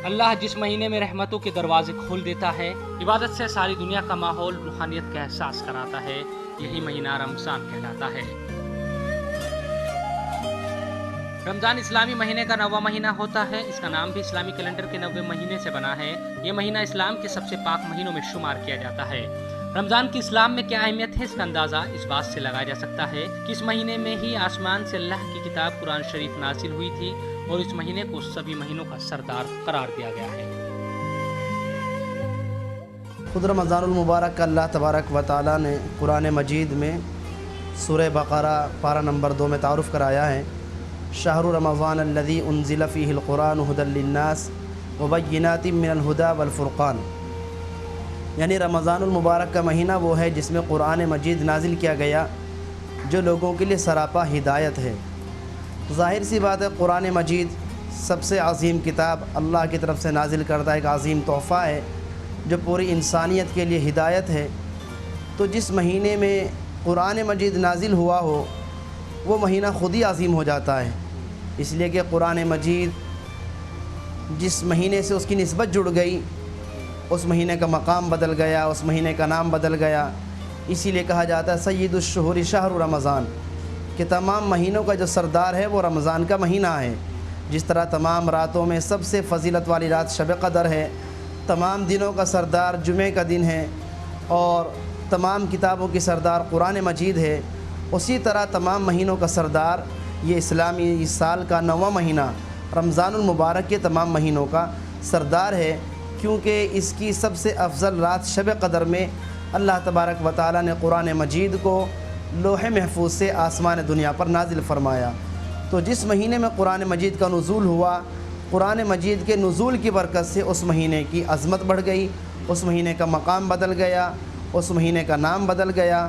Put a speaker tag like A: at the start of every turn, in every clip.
A: اللہ جس مہینے میں رحمتوں کے دروازے کھول دیتا ہے، عبادت سے ساری دنیا کا ماحول روحانیت کا احساس کراتا ہے، یہی مہینہ رمضان کہلاتا ہے۔ رمضان اسلامی مہینے کا 9واں مہینہ ہوتا ہے۔ اس کا نام بھی اسلامی کیلنڈر کے 9ویں مہینے سے بنا ہے۔ یہ مہینہ اسلام کے سب سے پاک مہینوں میں شمار کیا جاتا ہے۔ رمضان کی اسلام میں کیا اہمیت ہے، اس کا اندازہ اس بات سے لگایا جا سکتا ہے کہ اس مہینے میں ہی آسمان سے اللہ کی کتاب قرآن شریف نازل ہوئی تھی اور اس مہینے کو سبھی مہینوں کا سردار قرار دیا گیا ہے۔
B: خود رمضان المبارک کا اللہ تبارک و تعالیٰ نے قرآن مجید میں سورہ بقرہ پارہ نمبر 2 میں تعارف کرایا ہے، شہر رمضان الذی انزل فیہ القرآن ھدی للناس وبینات من الھدی والفرقان، یعنی رمضان المبارک کا مہینہ وہ ہے جس میں قرآن مجید نازل کیا گیا جو لوگوں کے لیے سراپا ہدایت ہے۔ ظاہر سی بات ہے، قرآن مجید سب سے عظیم کتاب اللہ کی طرف سے نازل کردہ ایک عظیم تحفہ ہے جو پوری انسانیت کے لیے ہدایت ہے۔ تو جس مہینے میں قرآن مجید نازل ہوا ہو وہ مہینہ خود ہی عظیم ہو جاتا ہے، اس لیے کہ قرآن مجید جس مہینے سے اس کی نسبت جڑ گئی اس مہینے کا مقام بدل گیا، اس مہینے کا نام بدل گیا۔ اسی لیے کہا جاتا ہے سید الشہور شہر رمضان، کہ تمام مہینوں کا جو سردار ہے وہ رمضان کا مہینہ ہے۔ جس طرح تمام راتوں میں سب سے فضیلت والی رات شب قدر ہے، تمام دنوں کا سردار جمعہ کا دن ہے، اور تمام کتابوں کی سردار قرآن مجید ہے، اسی طرح تمام مہینوں کا سردار یہ اسلامی اس سال کا 9واں مہینہ رمضان المبارک کے تمام مہینوں کا سردار ہے، کیونکہ اس کی سب سے افضل رات شب قدر میں اللہ تبارک و تعالیٰ نے قرآن مجید کو لوح محفوظ سے آسمان دنیا پر نازل فرمایا۔ تو جس مہینے میں قرآن مجید کا نزول ہوا، قرآن مجید کے نزول کی برکت سے اس مہینے کی عظمت بڑھ گئی، اس مہینے کا مقام بدل گیا، اس مہینے کا نام بدل گیا۔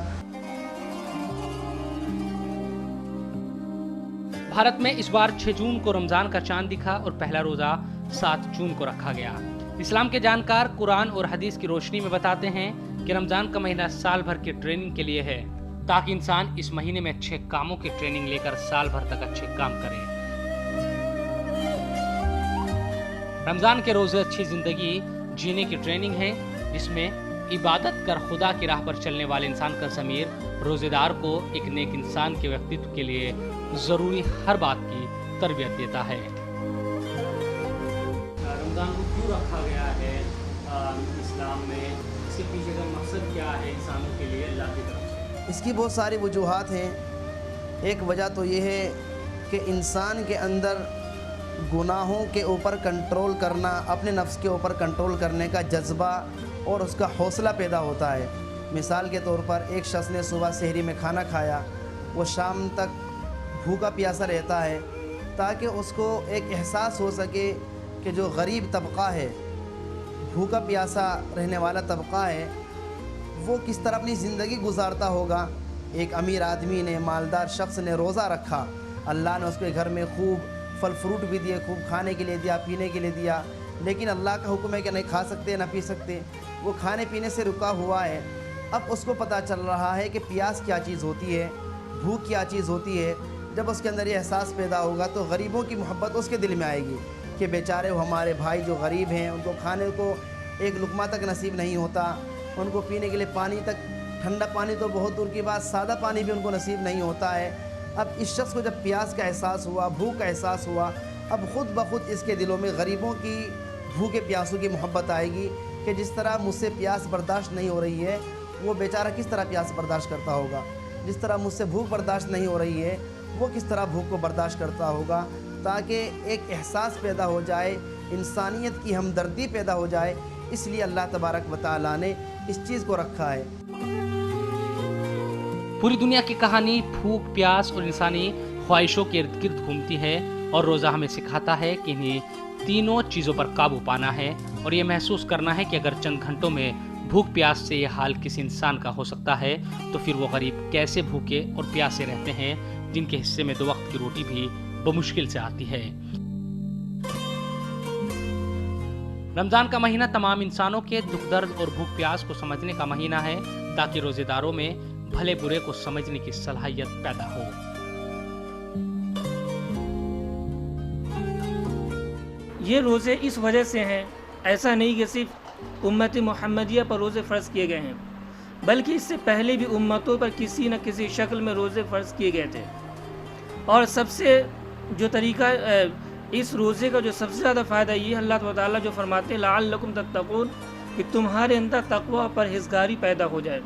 A: بھارت میں اس بار 6 جون کو رمضان کا چاند دکھا اور پہلا روزہ 7 جون کو رکھا گیا۔ اسلام کے جانکار قرآن اور حدیث کی روشنی میں بتاتے ہیں کہ رمضان کا مہینہ سال بھر کی ٹریننگ کے لیے ہے، تاکہ انسان اس مہینے میں اچھے کاموں کی ٹریننگ لے کر سال بھر تک اچھے کام کرے۔ رمضان کے روزے اچھی زندگی جینے کی ٹریننگ ہے، جس میں عبادت کر خدا کی راہ پر چلنے والے انسان کا ضمیر روزے دار کو ایک نیک انسان کے ویکتتو کے لیے ضروری ہر بات کی تربیت دیتا ہے۔ رمضان کو کیوں رکھا گیا ہے اسلام میں، اس کے پیچھے کا مقصد کیا ہے انسانوں کے لیے اللہ کی طرف سے؟
B: اس کی بہت ساری وجوہات ہیں۔ ایک وجہ تو یہ ہے کہ انسان کے اندر گناہوں کے اوپر کنٹرول کرنا، اپنے نفس کے اوپر کنٹرول کرنے کا جذبہ اور اس کا حوصلہ پیدا ہوتا ہے۔ مثال کے طور پر ایک شخص نے صبح سحری میں کھانا کھایا، وہ شام تک بھوکا پیاسا رہتا ہے، تاکہ اس کو ایک احساس ہو سکے کہ جو غریب طبقہ ہے، بھوکا پیاسا رہنے والا طبقہ ہے، وہ کس طرح اپنی زندگی گزارتا ہوگا۔ ایک امیر آدمی نے، مالدار شخص نے روزہ رکھا، اللہ نے اس کے گھر میں خوب پھل فروٹ بھی دیے، خوب کھانے کے لیے دیا، پینے کے لیے دیا، لیکن اللہ کا حکم ہے کہ نہیں کھا سکتے نہ پی سکتے، وہ کھانے پینے سے رکا ہوا ہے۔ اب اس کو پتہ چل رہا ہے کہ پیاس کیا چیز ہوتی ہے، بھوک کیا چیز ہوتی ہے۔ جب اس کے اندر یہ احساس پیدا ہوگا تو غریبوں کی محبت اس کے دل میں آئے گی کہ بیچارے ہمارے بھائی جو غریب ہیں، ان کو کھانے کو ایک لقمہ تک نصیب نہیں ہوتا، ان کو پینے کے لیے پانی تک، ٹھنڈا پانی تو بہت دور کی بات، سادہ پانی بھی ان کو نصیب نہیں ہوتا ہے۔ اب اس شخص کو جب پیاس کا احساس ہوا، بھوک کا احساس ہوا، اب خود بخود اس کے دلوں میں غریبوں کی بھوکے پیاسوں کی محبت آئے گی کہ جس طرح مجھ سے پیاس برداشت نہیں ہو رہی ہے، وہ بیچارہ کس طرح پیاس برداشت کرتا ہوگا، جس طرح مجھ سے بھوک برداشت نہیں ہو رہی ہے وہ کس طرح بھوک کو برداشت کرتا ہوگا، تاکہ ایک احساس پیدا ہو جائے، انسانیت کی ہمدردی پیدا ہو جائے۔ اس لیے اللہ تبارک و تعالیٰ نے اس چیز کو رکھا ہے۔
A: پوری دنیا کی کہانی بھوک، پیاس اور انسانی خواہشوں کے ارد گرد گھومتی ہے، اور روزہ ہمیں سکھاتا ہے کہ انہیں تینوں چیزوں پر قابو پانا ہے اور یہ محسوس کرنا ہے کہ اگر چند گھنٹوں میں بھوک پیاس سے یہ حال کسی انسان کا ہو سکتا ہے تو پھر وہ غریب کیسے بھوکے اور پیاسے رہتے ہیں جن کے حصے میں 2 وقت کی روٹی بھی بمشکل سے آتی ہے۔ رمضان کا مہینہ تمام انسانوں کے دکھ درد اور بھوک پیاس کو سمجھنے کا مہینہ ہے، تاکہ روزے داروں میں بھلے برے کو سمجھنے کی صلاحیت پیدا ہو۔
C: یہ روزے اس وجہ سے ہیں، ایسا نہیں کہ صرف امت محمدیہ پر روزے فرض کیے گئے ہیں، بلکہ اس سے پہلے بھی امتوں پر کسی نہ کسی شکل میں روزے فرض کیے گئے تھے۔ اور سب سے جو طریقہ اس روزے کا جو سب سے زیادہ فائدہ یہ اللہ تعالیٰ جو فرماتے ہیں لعلکم تتقون، کہ تمہارے اندر تقوی اور پرہیزگاری پیدا ہو جائے۔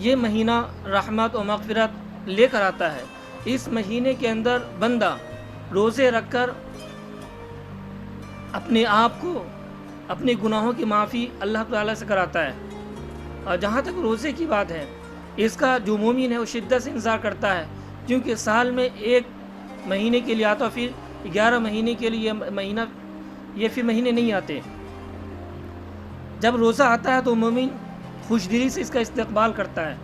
C: یہ مہینہ رحمت و مغفرت لے کر آتا ہے۔ اس مہینے کے اندر بندہ روزے رکھ کر اپنے آپ کو اپنے گناہوں کی معافی اللہ تعالیٰ سے کراتا ہے۔ اور جہاں تک روزے کی بات ہے، اس کا جو مومن ہے وہ شدت سے انتظار کرتا ہے، کیونکہ سال میں ایک مہینے کے لیے آتا، پھر 11 مہینے کے لیے یہ پھر مہینے نہیں آتے۔ جب روزہ آتا ہے تو مومن خوش دلی سے اس کا استقبال کرتا ہے،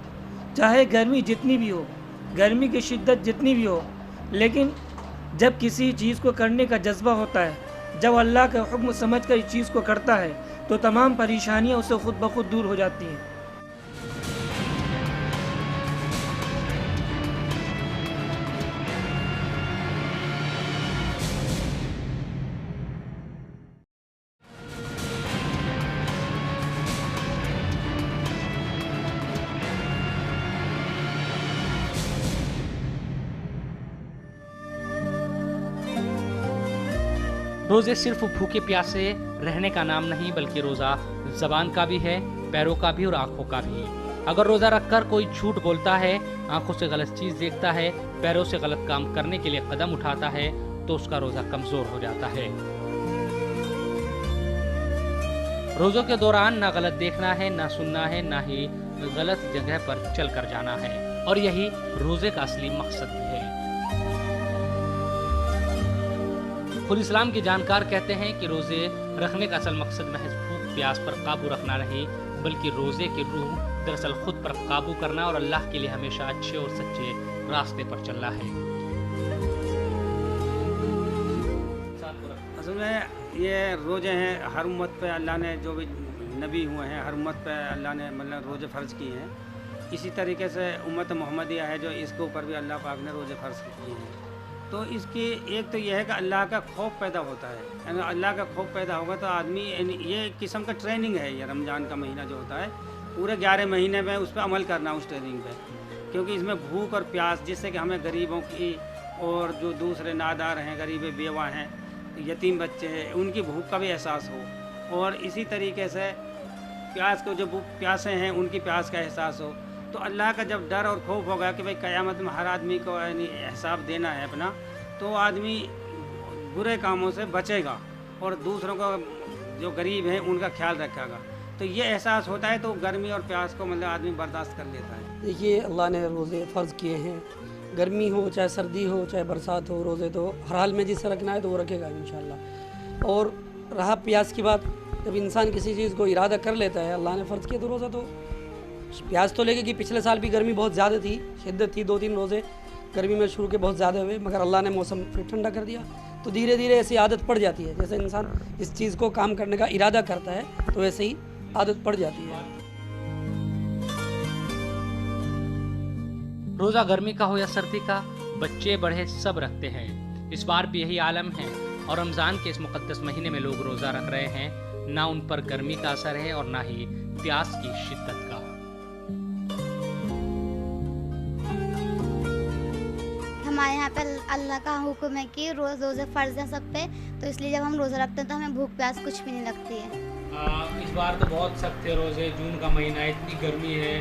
C: چاہے گرمی جتنی بھی ہو، گرمی کی شدت جتنی بھی ہو، لیکن جب کسی چیز کو کرنے کا جذبہ ہوتا ہے، جب اللہ کا حکم سمجھ کر اس چیز کو کرتا ہے تو تمام پریشانیاں اسے خود بخود دور ہو جاتی ہیں۔
A: روزے صرف بھوکے پیاسے رہنے کا نام نہیں، بلکہ روزہ زبان کا بھی ہے، پیروں کا بھی اور آنکھوں کا بھی۔ اگر روزہ رکھ کر کوئی جھوٹ بولتا ہے، آنکھوں سے غلط چیز دیکھتا ہے، پیروں سے غلط کام کرنے کے لیے قدم اٹھاتا ہے تو اس کا روزہ کمزور ہو جاتا ہے۔ روزوں کے دوران نہ غلط دیکھنا ہے، نہ سننا ہے، نہ ہی غلط جگہ پر چل کر جانا ہے، اور یہی روزے کا اصلی مقصد بھی ہے۔ خود اسلام کے جانکار کہتے ہیں کہ روزے رکھنے کا اصل مقصد محض بھوک پیاس پر قابو رکھنا نہیں، بلکہ روزے کی روح دراصل خود پر قابو کرنا اور اللہ کے لیے ہمیشہ اچھے اور سچے راستے پر چلنا ہے۔
D: اصل میں یہ روزے ہیں، ہر امت پہ اللہ نے جو بھی نبی ہوئے ہیں، ہر امت پہ اللہ نے مطلب روزے فرض کیے ہیں۔ اسی طریقے سے امت محمدیہ ہے جو اس کے اوپر بھی اللہ پاک نے روزے فرض کیے ہیں۔ تو اس کی ایک تو یہ ہے کہ اللہ کا خوف پیدا ہوتا ہے، یعنی اللہ کا خوف پیدا ہوگا تو آدمی، یہ ایک قسم کا ٹریننگ ہے۔ یہ رمضان کا مہینہ جو ہوتا ہے پورے 11 مہینے میں اس پہ عمل کرنا، اس ٹریننگ پہ، کیونکہ اس میں بھوک اور پیاس، جس سے کہ ہمیں غریبوں کی اور جو دوسرے نادار ہیں، غریب بیوہ ہیں، یتیم بچے ہیں، ان کی بھوک کا بھی احساس ہو، اور اسی طریقے سے پیاس کو جو پیاسے ہیں ان کی پیاس کا احساس ہو۔ تو اللہ کا جب ڈر اور خوف ہوگا کہ بھائی قیامت میں ہر آدمی کو یعنی حساب دینا ہے اپنا، تو آدمی برے کاموں سے بچے گا اور دوسروں کو جو غریب ہیں ان کا خیال رکھے گا۔ تو یہ احساس ہوتا ہے تو گرمی اور پیاس کو مطلب آدمی برداشت کر لیتا ہے۔
E: دیکھیے، اللہ نے روزے فرض کیے ہیں، گرمی ہو چاہے سردی ہو چاہے برسات ہو، روزے تو ہر حال میں جسے رکھنا ہے تو وہ رکھے گا انشاءاللہ۔ اور رہا پیاس کی بات، جب انسان کسی چیز کو ارادہ کر لیتا ہے، اللہ نے فرض کیا تو روزہ تو پیاس تو لے کے، کہ پچھلے سال بھی گرمی بہت زیادہ تھی، شدت تھی، 2-3 روزے گرمی میں شروع کے بہت زیادہ ہوئے، مگر اللہ نے موسم پھر ٹھنڈا کر دیا، تو دھیرے دھیرے ایسی عادت پڑ جاتی ہے۔ جیسے انسان اس چیز کو کام کرنے کا ارادہ کرتا ہے تو ویسے ہی عادت پڑ جاتی ہے۔
A: روزہ گرمی کا ہو یا سردی کا، بچے بڑھے سب رکھتے ہیں۔ اس بار بھی یہی عالم ہے، اور رمضان کے اس مقدس مہینے میں لوگ روزہ رکھ رہے ہیں۔ نہ ان پر گرمی کا اثر ہے اور نہ ہی پیاس کی شدت کا۔
F: ہمارے یہاں پہ اللہ کا حکم ہے کہ روزے فرض ہیں سب پہ، تو اس لیے جب ہم روزہ رکھتے ہیں تو ہمیں بھوک پیاس کچھ بھی نہیں لگتی ہے۔
A: اس بار تو بہت سخت تھے روزے، جون کا مہینہ، اتنی گرمی ہے،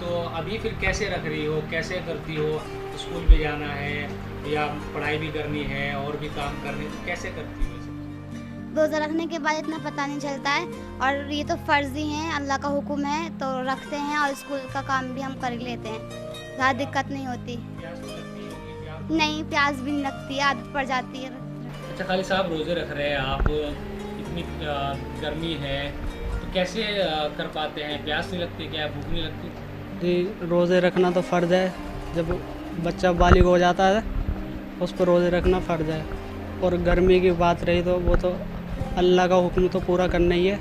A: تو ابھی پھر کیسے رکھ رہی ہو، کیسے کرتی ہو؟ اسکول بھی جانا ہے یا پڑھائی بھی کرنی ہے اور بھی کام کرنے، کیسے کرتی ہو؟
F: روزہ رکھنے کے بعد اتنا پتہ نہیں چلتا ہے، اور یہ تو فرض ہی ہیں، اللہ کا حکم ہے تو رکھتے ہیں، اور اسکول کا کام بھی ہم کر لیتے ہیں، زیادہ دقت نہیں ہوتی۔ نہیں، پیاس بھی نہیں لگتی، عادت پڑ جاتی ہے۔
A: اچھا خالد صاحب، روزے رکھ رہے ہیں آپ، اتنی گرمی ہے تو کیسے کر پاتے ہیں؟ پیاس نہیں لگتی کیا؟ بھوک نہیں لگتی؟
G: جی، روزے رکھنا تو فرض ہے، جب بچہ بالغ ہو جاتا ہے اس پر روزے رکھنا فرض ہے۔ اور گرمی کی بات رہی تو وہ تو اللہ کا حکم تو پورا کرنا ہی ہے۔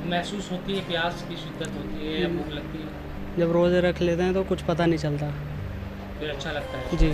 A: محسوس ہوتی ہے پیاس کی شدت ہوتی ہے یا بھوک لگتی ہے؟
G: جب روزے رکھ لیتے ہیں تو کچھ پتہ نہیں چلتا،
A: پھر اچھا لگتا ہے؟
G: جی۔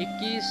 A: 21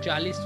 A: 40